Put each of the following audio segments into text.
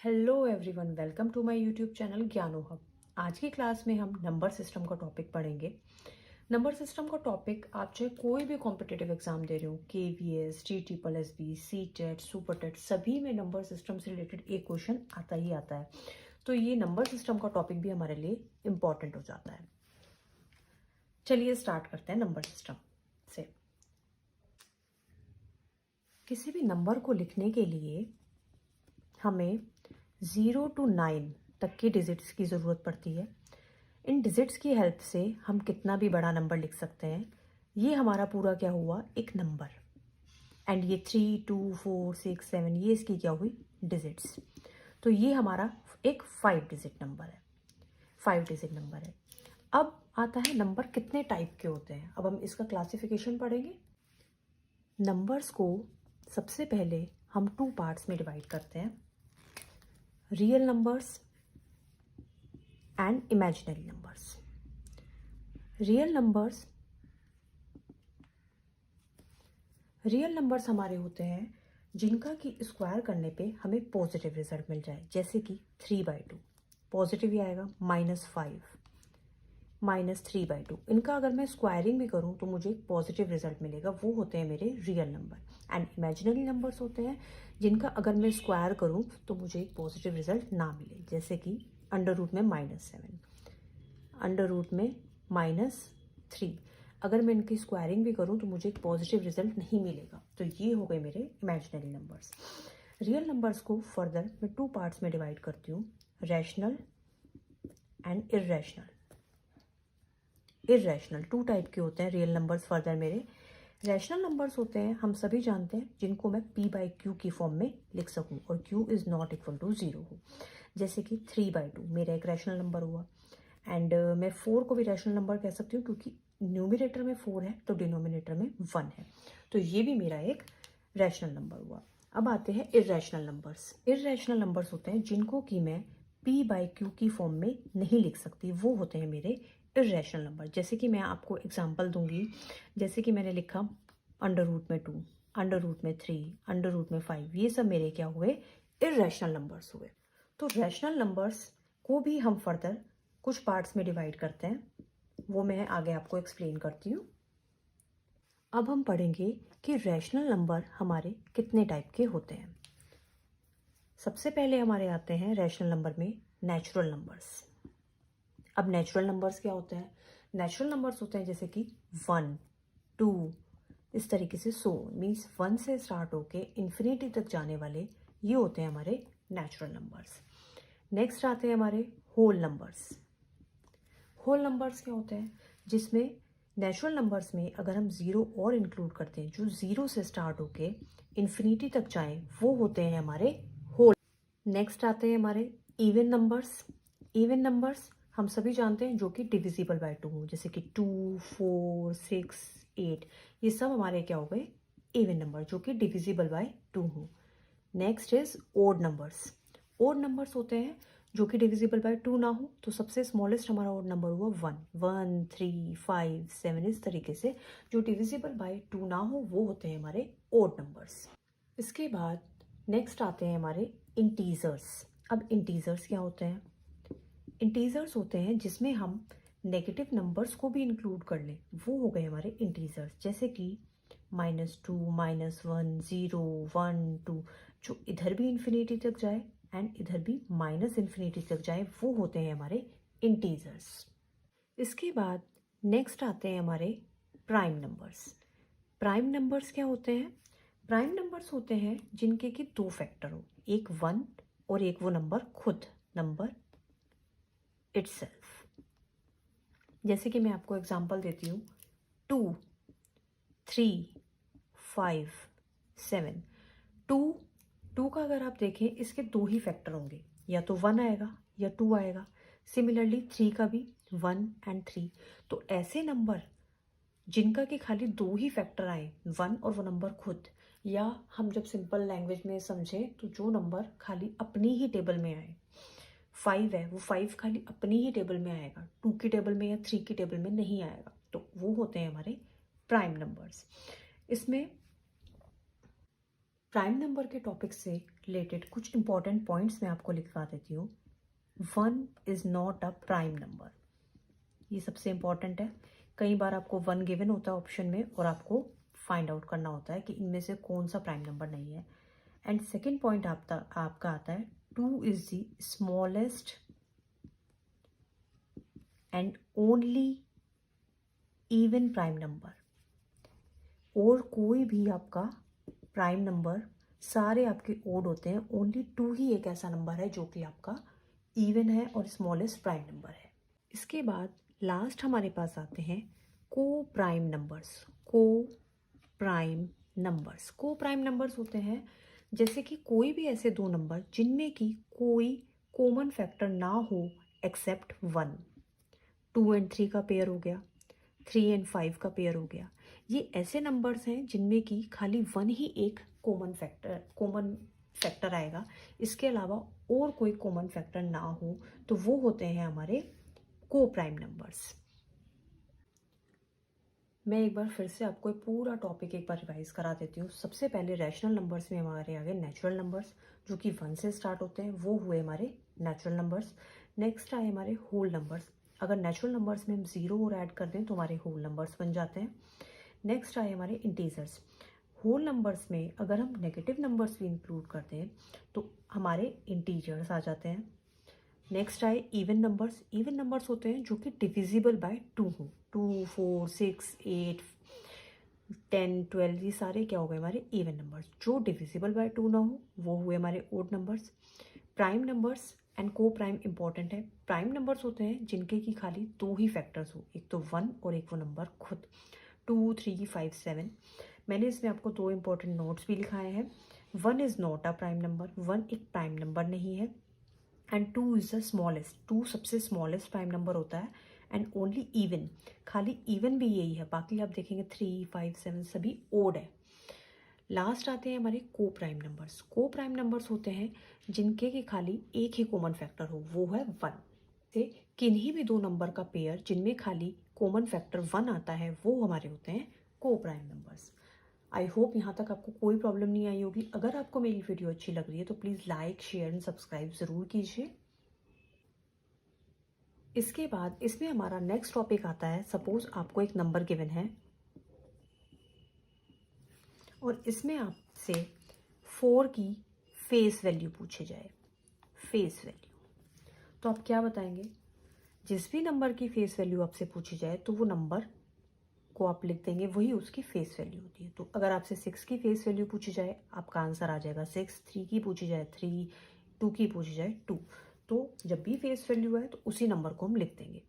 Hello everyone, welcome to my YouTube channel Gyano hub. आज की class में हम नंबर सिस्टम का टॉपिक पढ़ेंगे। नंबर सिस्टम का टॉपिक आप चाहे कोई भी कॉम्पिटिटिव एग्जाम दे रहे हो, KVS, TSSB, CTET, super TET, सभी में नंबर सिस्टम से रिलेटेड एक क्वेश्चन आता ही आता है। तो ये नंबर सिस्टम का टॉपिक भी हमारे लिए इम्पॉर्टेंट हो जाता है। चलिए स्टार्ट करते हैं नंबर सिस्टम से। किसी भी नंबर को लिखने के लिए हमें 0 to 9 तक की डिजिट्स की ज़रूरत पड़ती है। इन डिजिट्स की हेल्प से हम कितना भी बड़ा नंबर लिख सकते हैं। ये हमारा पूरा क्या हुआ, एक नंबर। एंड ये 3, 2, 4, 6, 7 ये इसकी क्या हुई, डिजिट्स। तो ये हमारा एक 5 डिजिट नंबर है, 5 डिजिट नंबर है। अब आता है नंबर कितने टाइप के होते हैं। अब हम इसका क्लासिफिकेशन पढ़ेंगे। नंबर्स को सबसे पहले हम 2 पार्ट्स में डिवाइड करते हैं, real numbers and imaginary numbers. Real numbers हमारे होते हैं जिनका कि स्क्वायर करने पे हमें पॉजिटिव रिजल्ट मिल जाए, जैसे कि 3/2 पॉजिटिव ही आएगा, -5, -3/2। इनका अगर मैं स्क्वायरिंग भी करूं तो मुझे एक पॉजिटिव रिजल्ट मिलेगा। वो होते हैं मेरे real number. And imaginary numbers होते हैं जिनका अगर मैं स्क्वायर करूं तो मुझे एक पॉजिटिव रिजल्ट ना मिले, जैसे कि अंडर रूट में -7, अंडर रूट में -3। अगर मैं इनकी स्क्वायरिंग भी करूं तो मुझे एक पॉजिटिव रिजल्ट नहीं मिलेगा। तो ये हो गए मेरे इमेजिनरी नंबर्स। रियल नंबर्स को फर्दर मैं 2 पार्ट्स में डिवाइड करती हूँ, rational and irrational. Irrational 2 type के होते हैं रियल नंबर्स फर्दर मेरे। रैशनल नंबर्स होते हैं, हम सभी जानते हैं, जिनको मैं P/Q की फॉर्म में लिख सकूं और Q is not equal to 0 हो। जैसे कि 3/2 मेरा एक रैशनल नंबर हुआ। एंड मैं 4 को भी रैशनल नंबर कह सकती हूँ क्योंकि न्यूमिनेटर में 4 है तो डिनोमिनेटर में 1 है। तो ये भी मेरा एक रैशनल नंबर हुआ। अब आते हैं इर्रेशनल नंबर्स। इर्रेशनल नंबर्स होते हैं जिनको कि मैं P/Q की फॉर्म में नहीं लिख सकती, वो होते हैं मेरे इर्रेशनल नंबर। जैसे कि मैं आपको एग्जांपल दूंगी, जैसे कि मैंने लिखा अंडर रूट में 2, अंडर रूट में 3, अंडर रूट में 5, ये सब मेरे क्या हुए, इर्रेशनल नंबर्स हुए। तो रैशनल नंबर्स को भी हम फर्दर कुछ पार्ट्स में डिवाइड करते हैं, वो मैं आगे आपको एक्सप्लेन करती हूँ। अब हम पढ़ेंगे कि रैशनल नंबर हमारे कितने टाइप के होते हैं। सबसे पहले हमारे आते हैं रैशनल नंबर में नेचुरल नंबर्स। अब नेचुरल नंबर्स क्या होते हैं? नेचुरल नंबर्स होते हैं जैसे कि 1, 2, इस तरीके से, सो मीन्स 1 से स्टार्ट होके इन्फिनिटी तक जाने वाले, ये होते हैं हमारे नेचुरल नंबर्स। नेक्स्ट आते हैं हमारे होल नंबर्स। होल नंबर्स क्या होते हैं? जिसमें नेचुरल नंबर्स में अगर हम 0 और इंक्लूड करते हैं, जो 0 से स्टार्ट होके इन्फिनिटी तक जाएं, वो होते हैं हमारे होल। नेक्स्ट आते हैं हमारे इवन नंबर्स। इवन नंबर्स हम सभी जानते हैं जो कि डिविजिबल बाय 2 हो, जैसे कि 2, 4, 6, 8, ये सब हमारे क्या हो गए, इवन नंबर जो कि डिविजिबल बाय 2 हो। Next is odd numbers. Odd numbers होते हैं जो कि डिविजिबल बाय 2 ना हो, तो सबसे स्मॉलेस्ट हमारा ओड नंबर हुआ 1, 1, 3, 5, 7, इस तरीके से जो डिविजिबल बाय 2 ना हो वो होते हैं हमारे ओड नंबर्स। इसके बाद नेक्स्ट आते हैं हमारे इंटीजर्स। अब इंटीजर्स क्या होते हैं? इंटीजर्स होते हैं जिसमें हम नेगेटिव नंबर्स को भी इंक्लूड कर लें, वो हो गए हमारे इंटीजर्स, जैसे कि -2, -1, 0, 1, 2, जो इधर भी इन्फिनिटी तक जाए एंड इधर भी -इन्फिनिटी तक जाए, वो होते हैं हमारे इंटीजर्स। इसके बाद नेक्स्ट आते हैं हमारे प्राइम नंबर्स। प्राइम नंबर्स क्या होते हैं? प्राइम नंबर्स होते हैं जिनके कि 2 फैक्टर हो, एक 1 और एक वो नंबर खुद, नंबर इटसेल्फ। जैसे कि मैं आपको एग्जांपल देती हूँ, 2, 3, 5, 7। 2 का अगर आप देखें, इसके 2 ही फैक्टर होंगे, या तो 1 आएगा या 2 आएगा। सिमिलरली 3 का भी 1 एंड 3। तो ऐसे नंबर जिनका कि खाली 2 ही फैक्टर आए, 1 और वो नंबर खुद, या हम जब सिंपल लैंग्वेज में समझें तो जो नंबर खाली अपनी ही टेबल में आए, 5 है, वो 5 खाली अपनी ही टेबल में आएगा, 2 की टेबल में या 3 की टेबल में नहीं आएगा, तो वो होते हैं हमारे प्राइम नंबर्स। इसमें प्राइम नंबर के टॉपिक से रिलेटेड कुछ इंपॉर्टेंट पॉइंट्स मैं आपको लिखवा देती हूँ। 1 is not a prime number, ये सबसे इम्पॉर्टेंट है। कई बार आपको 1 गिवन होता है ऑप्शन में और आपको फाइंड आउट करना होता है कि इनमें से कौन सा प्राइम नंबर नहीं है। एंड सेकेंड पॉइंट आपका आता है 2 is the smallest and only even prime number. और कोई भी आपका प्राइम नंबर, सारे आपके ओड होते हैं, ओनली 2 ही एक ऐसा नंबर है जो कि आपका इवन है और स्मॉलेस्ट प्राइम नंबर है। इसके बाद लास्ट हमारे पास आते हैं को प्राइम नंबर्स। को प्राइम नंबर्स होते हैं जैसे कि कोई भी ऐसे दो नंबर जिनमें कि कोई कॉमन फैक्टर ना हो एक्सेप्ट 1। 2 एंड 3 का पेयर हो गया, 3 एंड 5 का पेयर हो गया। ये ऐसे नंबर्स हैं जिनमें कि खाली 1 ही एक कॉमन फैक्टर आएगा, इसके अलावा और कोई कॉमन फैक्टर ना हो, तो वो होते हैं हमारे को प्राइम नंबर्स। मैं एक बार फिर से आपको पूरा टॉपिक एक बार रिवाइज करा देती हूँ। सबसे पहले रैशनल नंबर्स में हमारे आगे नेचुरल नंबर्स जो कि 1 से स्टार्ट होते हैं, वो हुए हमारे नेचुरल नंबर्स। नेक्स्ट आए हमारे होल नंबर्स। अगर नेचुरल नंबर्स में हम 0 और ऐड कर दें तो हमारे होल नंबर्स बन जाते हैं। नेक्स्ट आए हमारे इंटीजर्स। होल नंबर्स में अगर हम नेगेटिव नंबर्स भी इंक्लूड करते हैं तो हमारे इंटीजर्स आ जाते हैं। नेक्स्ट आए इवन नंबर्स। इवन नंबर्स होते हैं जो कि डिविजिबल बाय 2 हो। 2, 4, 6, 8, 10, 12, ये सारे क्या हो गए हमारे इवन नंबर्स। जो डिविजिबल बाय 2 ना हो वो हुए हमारे odd numbers. Prime numbers and coprime important है। प्राइम नंबर्स होते हैं जिनके की खाली 2 ही फैक्टर्स हो, एक तो 1 और एक वो नंबर खुद। 2, 3, 5, 7। मैंने इसमें आपको 2 इंपॉर्टेंट नोट्स भी लिखाए हैं। 1 is not a prime number, 1 एक प्राइम नंबर नहीं है। एंड 2 इज़ द स्मॉलेस्ट, 2 सबसे स्मॉलेस्ट प्राइम नंबर होता है। एंड ओनली इवन, खाली इवन भी यही है, बाकी आप देखेंगे 3, 5, 7 सभी ओड है। लास्ट आते हैं हमारे को प्राइम नंबर्स। को प्राइम नंबर्स होते हैं जिनके की खाली एक ही कॉमन फैक्टर हो, वो है 1। से किन्हीं भी दो नंबर का पेयर जिनमें खाली कॉमन फैक्टर 1 आता है वो हमारे होते हैं को प्राइम नंबर्स। आई होप यहाँ तक आपको कोई प्रॉब्लम नहीं आई होगी। अगर आपको मेरी वीडियो अच्छी लग रही है तो please like, share and subscribe ज़रूर कीजिए। इसके बाद इसमें हमारा नेक्स्ट टॉपिक आता है, सपोज आपको एक नंबर गिवन है और इसमें आपसे 4 की फेस वैल्यू पूछी जाए। फेस वैल्यू तो आप क्या बताएंगे? जिस भी नंबर की फेस वैल्यू आपसे पूछी जाए तो वो नंबर को आप लिख देंगे, वही उसकी फेस वैल्यू होती है। तो अगर आपसे 6 की फेस वैल्यू पूछी जाए आपका आंसर आ जाएगा 6। 3 की पूछी जाए 3, 2 की पूछी जाए 2। तो जब भी फेस वैल्यू है तो उसी नंबर को हम लिख देंगे।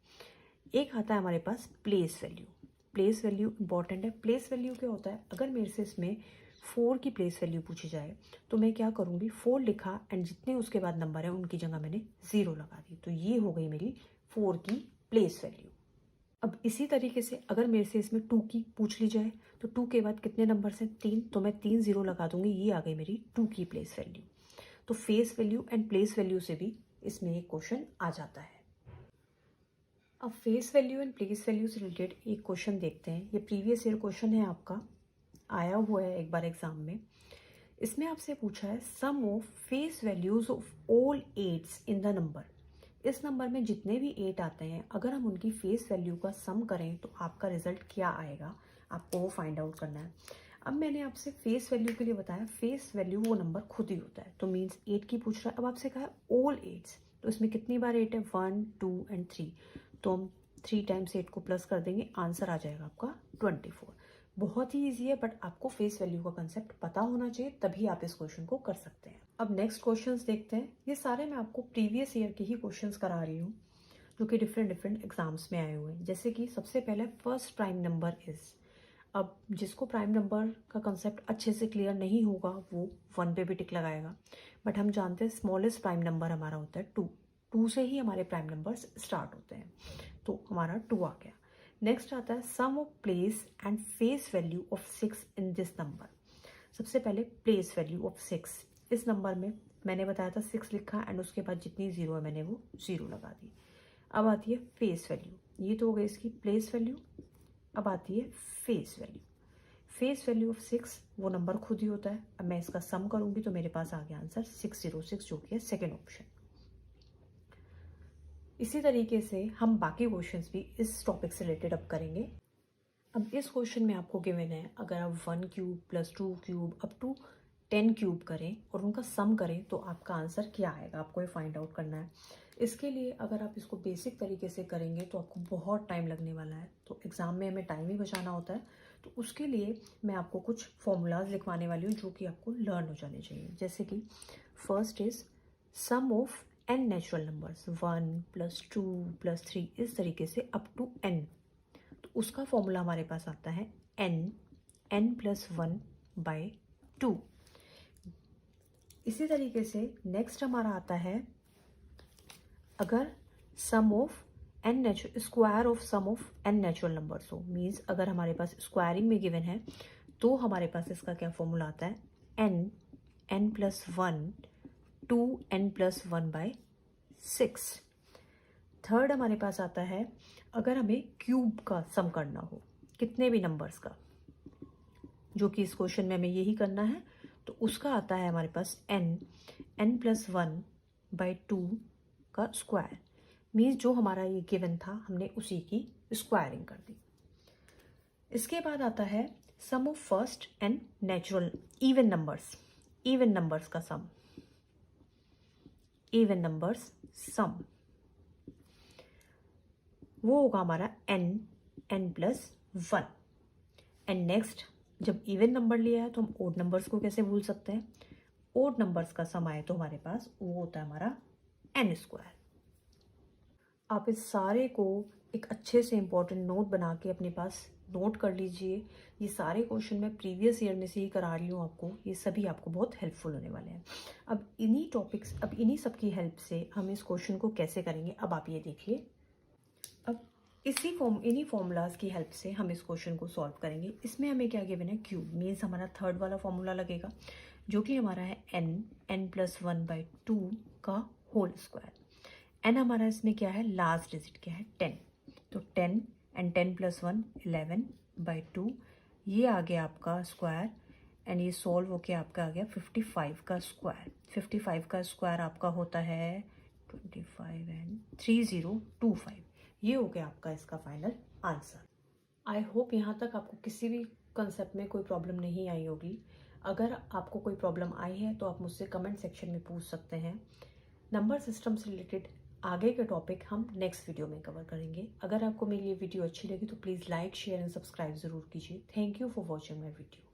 एक आता है हमारे पास place value. Place value important है। प्लेस वैल्यू क्या होता है? अगर मेरे से इसमें 4 की प्लेस वैल्यू पूछी जाए तो मैं क्या करूँगी, 4 लिखा एंड जितने उसके बाद नंबर है उनकी जगह मैंने 0 लगा दी, तो ये हो गई मेरी 4 की प्लेस वैल्यू। अब इसी तरीके से अगर मेरे से इसमें 2 की पूछ ली जाए तो 2 के बाद कितने नंबर्स हैं? 3, तो मैं 3 0 लगा दूंगी, ये आ गई मेरी 2 की प्लेस वैल्यू। तो face value and place value से भी इसमें एक क्वेश्चन आ जाता है। अब face value and place value से रिलेटेड एक क्वेश्चन देखते हैं। ये प्रीवियस ईयर क्वेश्चन है, आपका आया हुआ है एक बार एग्जाम में। इसमें आपसे पूछा है sum of face values of all 8s in the number. इस नंबर में जितने भी 8 आते हैं अगर हम उनकी फेस वैल्यू का सम करें तो आपका रिजल्ट क्या आएगा, आपको वो फाइंड आउट करना है। अब मैंने आपसे फेस वैल्यू के लिए बताया, फेस वैल्यू वो नंबर खुद ही होता है, तो मीन्स 8 की पूछ रहा है। अब आपसे कहा है ऑल 8s, तो इसमें कितनी बार 8 है? 1, 2 एंड 3। तो हम 3 टाइम्स 8 को प्लस कर देंगे, आंसर आ जाएगा आपका 24। बहुत ही ईजी है, बट आपको फेस वैल्यू का कंसेप्ट पता होना चाहिए, तभी आप इस क्वेश्चन को कर सकते हैं। अब नेक्स्ट क्वेश्चंस देखते हैं। ये सारे मैं आपको प्रीवियस ईयर के ही क्वेश्चंस करा रही हूँ जो कि डिफरेंट एग्जाम्स में आए हुए हैं। जैसे कि सबसे पहले फर्स्ट प्राइम नंबर इज। अब जिसको प्राइम नंबर का कंसेप्ट अच्छे से क्लियर नहीं होगा वो 1 पे भी टिक लगाएगा, बट हम जानते हैं स्मॉलेस्ट प्राइम नंबर हमारा होता है 2। 2 से ही हमारे प्राइम नंबर्स स्टार्ट होते हैं, तो हमारा 2 आ गया। नेक्स्ट आता है sum of place and face value of 6 in this number. सबसे पहले प्लेस वैल्यू ऑफ 6। इस नंबर में मैंने बताया था 6 लिखा एंड उसके बाद जितनी 0 है मैंने वो 0 लगा दी। अब आती है फेस वैल्यू, ये तो हो गई इसकी प्लेस वैल्यू। अब आती है face value. Face value of 6 वो नंबर खुद ही होता है। अब मैं इसका सम करूंगी तो मेरे पास आ गया आंसर 606, जो कि है सेकेंड ऑप्शन। इसी तरीके से हम बाकी क्वेश्चंस भी इस टॉपिक से रिलेटेड अब करेंगे। अब इस क्वेश्चन में आपको गिवन है, अगर आप 1 cube plus 2 cube up to 10 cube करें और उनका सम करें तो आपका आंसर क्या आएगा, आपको ये फाइंड आउट करना है। इसके लिए अगर आप इसको बेसिक तरीके से करेंगे तो आपको बहुत टाइम लगने वाला है, तो एग्ज़ाम में हमें टाइम ही बचाना होता है। तो उसके लिए मैं आपको कुछ फॉर्मूलाज लिखवाने वाली हूँ जो कि आपको लर्न हो जाने चाहिए। जैसे कि first is sum of n natural numbers, 1 plus 2 plus 3, इस तरीके से अप टू n। तो उसका फॉर्मूला हमारे पास आता है n प्लस 1 बाय 2। इसी तरीके से नेक्स्ट हमारा आता है, अगर sum of square of sum of n natural numbers हो, मीन्स अगर हमारे पास स्क्वायरिंग में गिवन है तो हमारे पास इसका क्या फॉर्मूला आता है, n plus 1 2n plus 1 by 6। Third हमारे पास आता है, अगर हमें क्यूब का सम करना हो कितने भी नंबर्स का, जो कि इस क्वेश्चन में हमें यही करना है, तो उसका आता है हमारे पास n प्लस 1 बाय 2 का स्क्वायर। मीन्स जो हमारा ये गिवन था हमने उसी की स्क्वायरिंग कर दी। इसके बाद आता है sum of first and natural even numbers का सम, इवन नंबर्स सम, वो होगा हमारा n प्लस 1। एंड नेक्स्ट, जब इवन नंबर लिया है तो हम ओड नंबर्स को कैसे भूल सकते हैं, ओड नंबर्स का सम आए तो हमारे पास वो होता है हमारा n स्क्वायर। आप इस सारे को एक अच्छे से इंपॉर्टेंट नोट बना के अपने पास नोट कर लीजिए। ये सारे क्वेश्चन मैं प्रीवियस ईयर में से ही करा रही हूँ आपको, ये सभी आपको बहुत हेल्पफुल होने वाले हैं। अब इन्हीं सब की हेल्प से हम इस क्वेश्चन को कैसे करेंगे, अब आप ये देखिए। अब इन्हीं फॉर्मूलाज की हेल्प से हम इस क्वेश्चन को सॉल्व करेंगे। इसमें हमें क्या गिवन है, क्यूब, मीन्स हमारा थर्ड वाला फॉर्मूला लगेगा जो कि हमारा है n प्लस 1 बाई 2 का होल स्क्वायर। n हमारा इसमें क्या है, लास्ट डिजिट क्या है, 10। तो 10 एंड 10 प्लस 1 11 बाई 2, ये आ गया आपका स्क्वायर। एंड ये सॉल्व होके आपका आ गया 55 का स्क्वायर। 55 का स्क्वायर आपका होता है 25 एंड 3025। ये हो गया आपका इसका फाइनल आंसर। आई होप यहाँ तक आपको किसी भी कंसेप्ट में कोई प्रॉब्लम नहीं आई होगी। अगर आपको कोई प्रॉब्लम आई है तो आप मुझसे कमेंट सेक्शन में पूछ सकते हैं। नंबर सिस्टम से रिलेटेड आगे के टॉपिक हम नेक्स्ट वीडियो में कवर करेंगे। अगर आपको मेरी ये वीडियो अच्छी लगी तो please like share and subscribe ज़रूर कीजिए। Thank you for watching my video.